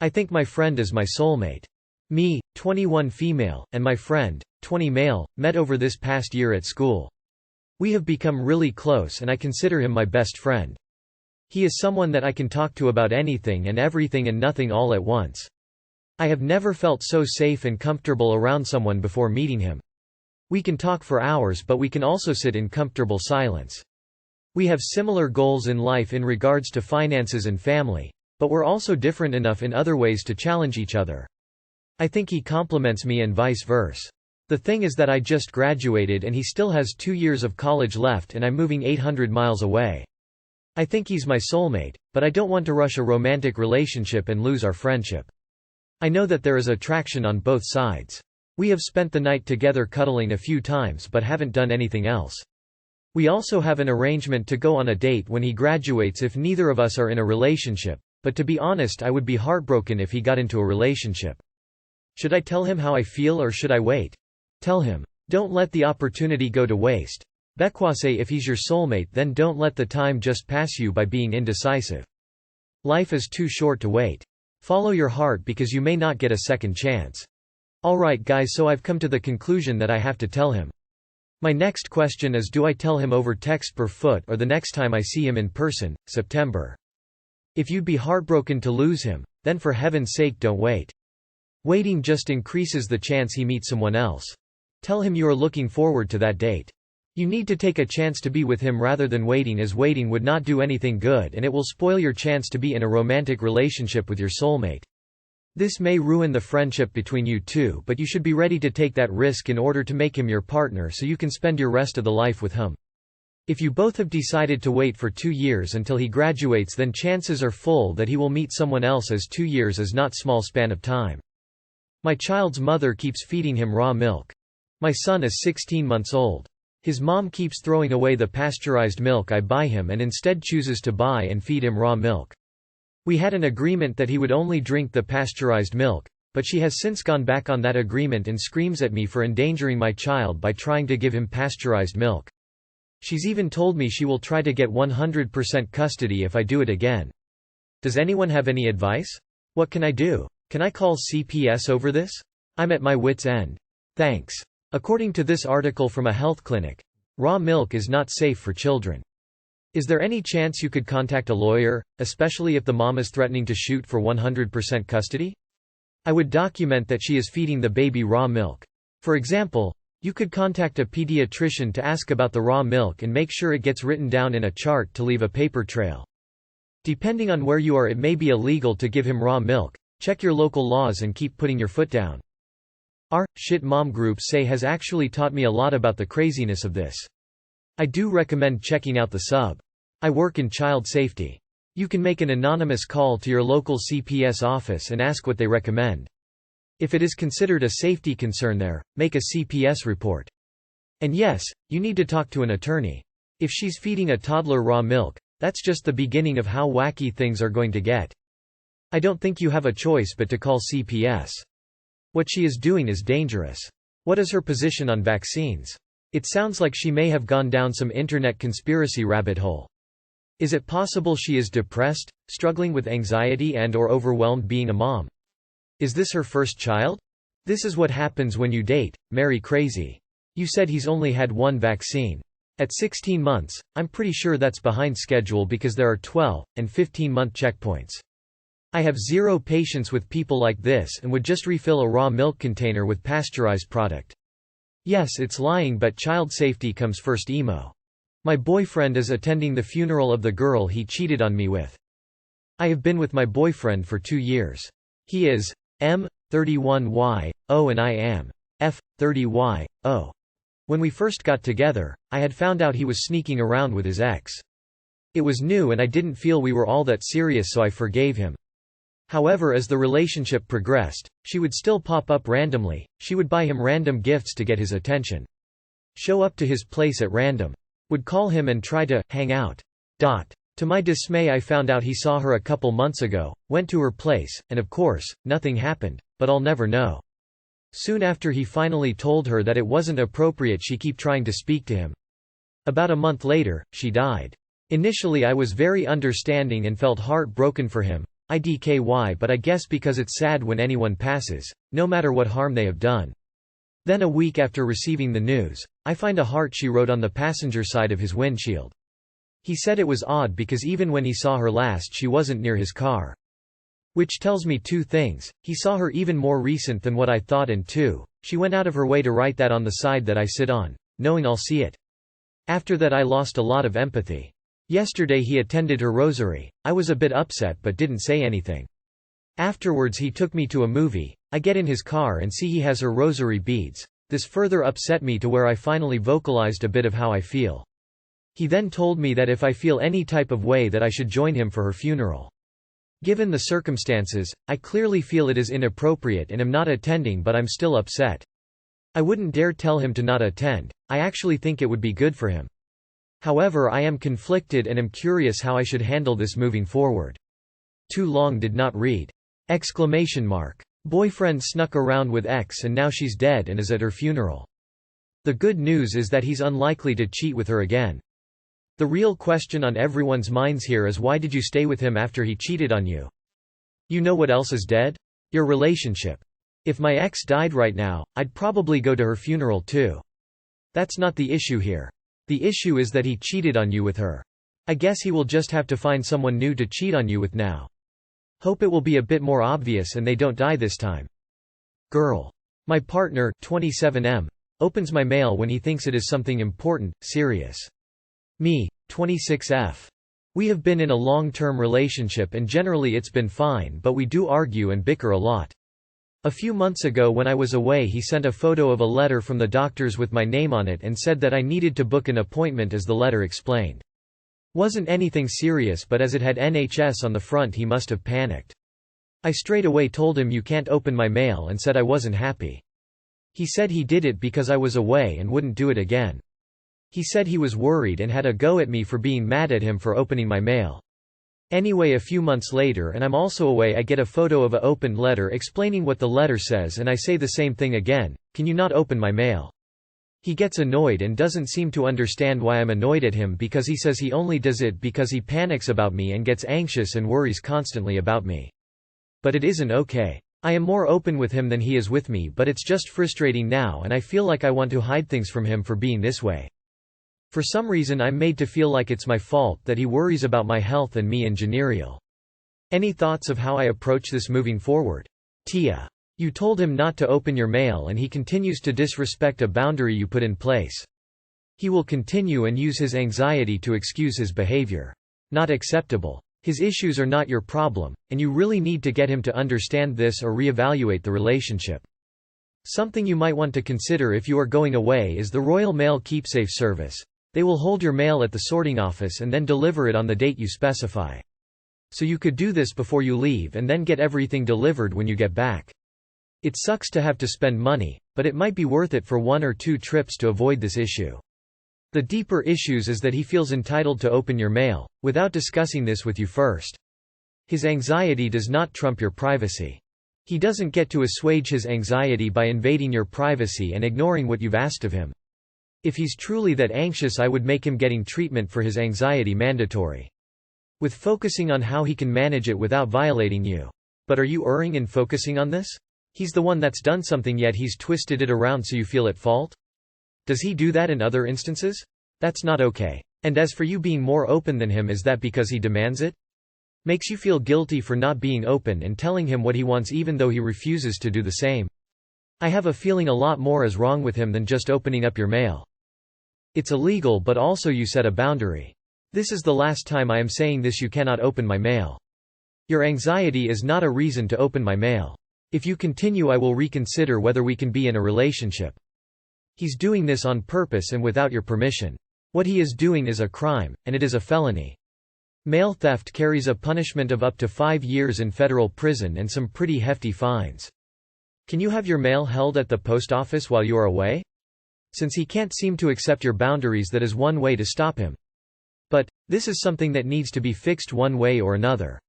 I think my friend is my soulmate. Me, 21 female, and my friend, 20 male, met over this past year at school. We have become really close and I consider him my best friend. He is someone that I can talk to about anything and everything and nothing all at once. I have never felt so safe and comfortable around someone before meeting him. We can talk for hours, but we can also sit in comfortable silence. We have similar goals in life in regards to finances and family, but we're also different enough in other ways to challenge each other. I think he compliments me and vice versa. The thing is that I just graduated and he still has 2 years of college left and I'm moving 800 miles away. I think he's my soulmate, but I don't want to rush a romantic relationship and lose our friendship. I know that there is attraction on both sides. We have spent the night together cuddling a few times but haven't done anything else. We also have an arrangement to go on a date when he graduates if neither of us are in a relationship, but to be honest I would be heartbroken if he got into a relationship. Should I tell him how I feel or should I wait? Tell him. Don't let the opportunity go to waste. Bekwase, if he's your soulmate then don't let the time just pass you by being indecisive. Life is too short to wait. Follow your heart because you may not get a second chance. Alright guys, so I've come to the conclusion that I have to tell him. My next question is, do I tell him over text per foot or the next time I see him in person? September. If you'd be heartbroken to lose him, then for heaven's sake don't wait. Waiting just increases the chance he meets someone else. Tell him you are looking forward to that date. You need to take a chance to be with him rather than waiting, as waiting would not do anything good and it will spoil your chance to be in a romantic relationship with your soulmate. This may ruin the friendship between you two, but you should be ready to take that risk in order to make him your partner so you can spend your rest of the life with him. If you both have decided to wait for 2 years until he graduates, then chances are full that he will meet someone else, as 2 years is not small span of time. My child's mother keeps feeding him raw milk. My son is 16 months old. His mom keeps throwing away the pasteurized milk I buy him and instead chooses to buy and feed him raw milk. We had an agreement that he would only drink the pasteurized milk, but she has since gone back on that agreement and screams at me for endangering my child by trying to give him pasteurized milk. She's even told me she will try to get 100% custody if I do it again. Does anyone have any advice? What can I do? Can I call CPS over this? I'm at my wit's end. Thanks. According to this article from a health clinic, raw milk is not safe for children. Is there any chance you could contact a lawyer, especially if the mom is threatening to shoot for 100% custody? I would document that she is feeding the baby raw milk. For example, you could contact a pediatrician to ask about the raw milk and make sure it gets written down in a chart to leave a paper trail. Depending on where you are, it may be illegal to give him raw milk. Check your local laws and keep putting your foot down. Our shit mom group say has actually taught me a lot about the craziness of this. I do recommend checking out the sub. I work in child safety. You can make an anonymous call to your local CPS office and ask what they recommend. If it is considered a safety concern there, make a CPS report. And yes, you need to talk to an attorney. If she's feeding a toddler raw milk, that's just the beginning of how wacky things are going to get. I don't think you have a choice but to call CPS. What she is doing is dangerous. What is her position on vaccines? It sounds like she may have gone down some internet conspiracy rabbit hole. Is it possible she is depressed, struggling with anxiety and/or overwhelmed being a mom? Is this her first child? This is what happens when you date, marry crazy. You said he's only had 1 vaccine. At 16 months, I'm pretty sure that's behind schedule because there are 12 and 15-month checkpoints. I have zero patience with people like this and would just refill a raw milk container with pasteurized product. Yes, it's lying, but child safety comes first. Emo. My boyfriend is attending the funeral of the girl he cheated on me with. I have been with my boyfriend for 2 years. He is M31Y0 and I am F30Y0. When we first got together, I had found out he was sneaking around with his ex. It was new and I didn't feel we were all that serious, so I forgave him. However, as the relationship progressed, she would still pop up randomly. She would buy him random gifts to get his attention. Show up to his place at random. Would call him and try to hang out. To my dismay, I found out he saw her a couple months ago, went to her place, and of course, nothing happened, but I'll never know. Soon after he finally told her that it wasn't appropriate she keep trying to speak to him. About a month later, she died. Initially I was very understanding and felt heartbroken for him. idky, but I guess because it's sad when anyone passes, no matter what harm they have done. Then a week after receiving the news, I find a heart she wrote on the passenger side of his windshield. He said it was odd because even when he saw her last she wasn't near his car. Which tells me two things: he saw her even more recent than what I thought, and two, she went out of her way to write that on the side that I sit on, knowing I'll see it. After that I lost a lot of empathy. Yesterday he attended her rosary. I was a bit upset but didn't say anything. Afterwards he took me to a movie. I get in his car and see he has her rosary beads. This further upset me to where I finally vocalized a bit of how I feel. He then told me that if I feel any type of way that I should join him for her funeral. Given the circumstances, I clearly feel it is inappropriate and am not attending, but I'm still upset. I wouldn't dare tell him to not attend. I actually think it would be good for him. However, I am conflicted and am curious how I should handle this moving forward. Too long did not read. Boyfriend snuck around with ex and now she's dead and is at her funeral. The good news is that he's unlikely to cheat with her again. The real question on everyone's minds here is, why did you stay with him after he cheated on you? You know what else is dead? Your relationship. If my ex died right now, I'd probably go to her funeral too. That's not the issue here. The issue is that he cheated on you with her. I guess he will just have to find someone new to cheat on you with now. Hope it will be a bit more obvious and they don't die this time. Girl. My partner, 27M, opens my mail when he thinks it is something important, serious. Me, 26F. We have been in a long-term relationship and generally it's been fine, but we do argue and bicker a lot. A few months ago when I was away he sent a photo of a letter from the doctors with my name on it and said that I needed to book an appointment as the letter explained. Wasn't anything serious, but as it had NHS on the front he must have panicked. I straight away told him you can't open my mail and said I wasn't happy. He said he did it because I was away and wouldn't do it again. He said he was worried and had a go at me for being mad at him for opening my mail. Anyway, a few months later and I'm also away, I get a photo of a opened letter explaining what the letter says and I say the same thing again, can you not open my mail? He gets annoyed and doesn't seem to understand why I'm annoyed at him, because he says he only does it because he panics about me and gets anxious and worries constantly about me. But it isn't okay. I am more open with him than he is with me, but it's just frustrating now and I feel like I want to hide things from him for being this way. For some reason I'm made to feel like it's my fault that he worries about my health and me in general. Any thoughts of how I approach this moving forward? Tia. You told him not to open your mail and he continues to disrespect a boundary you put in place. He will continue and use his anxiety to excuse his behavior. Not acceptable. His issues are not your problem, and you really need to get him to understand this or reevaluate the relationship. Something you might want to consider if you are going away is the Royal Mail Keepsafe service. They will hold your mail at the sorting office and then deliver it on the date you specify. So you could do this before you leave and then get everything delivered when you get back. It sucks to have to spend money, but it might be worth it for 1 or 2 trips to avoid this issue. The deeper issues is that he feels entitled to open your mail, without discussing this with you first. His anxiety does not trump your privacy. He doesn't get to assuage his anxiety by invading your privacy and ignoring what you've asked of him. If he's truly that anxious, I would make him getting treatment for his anxiety mandatory. With focusing on how he can manage it without violating you. But are you erring in focusing on this? He's the one that's done something yet he's twisted it around so you feel at fault? Does he do that in other instances? That's not okay. And as for you being more open than him, is that because he demands it? Makes you feel guilty for not being open and telling him what he wants even though he refuses to do the same. I have a feeling a lot more is wrong with him than just opening up your mail. It's illegal, but also you set a boundary. This is the last time I am saying this: you cannot open my mail. Your anxiety is not a reason to open my mail. If you continue, I will reconsider whether we can be in a relationship. He's doing this on purpose and without your permission. What he is doing is a crime, and it is a felony. Mail theft carries a punishment of up to 5 years in federal prison and some pretty hefty fines. Can you have your mail held at the post office while you are away? Since he can't seem to accept your boundaries, that is one way to stop him. But this is something that needs to be fixed one way or another.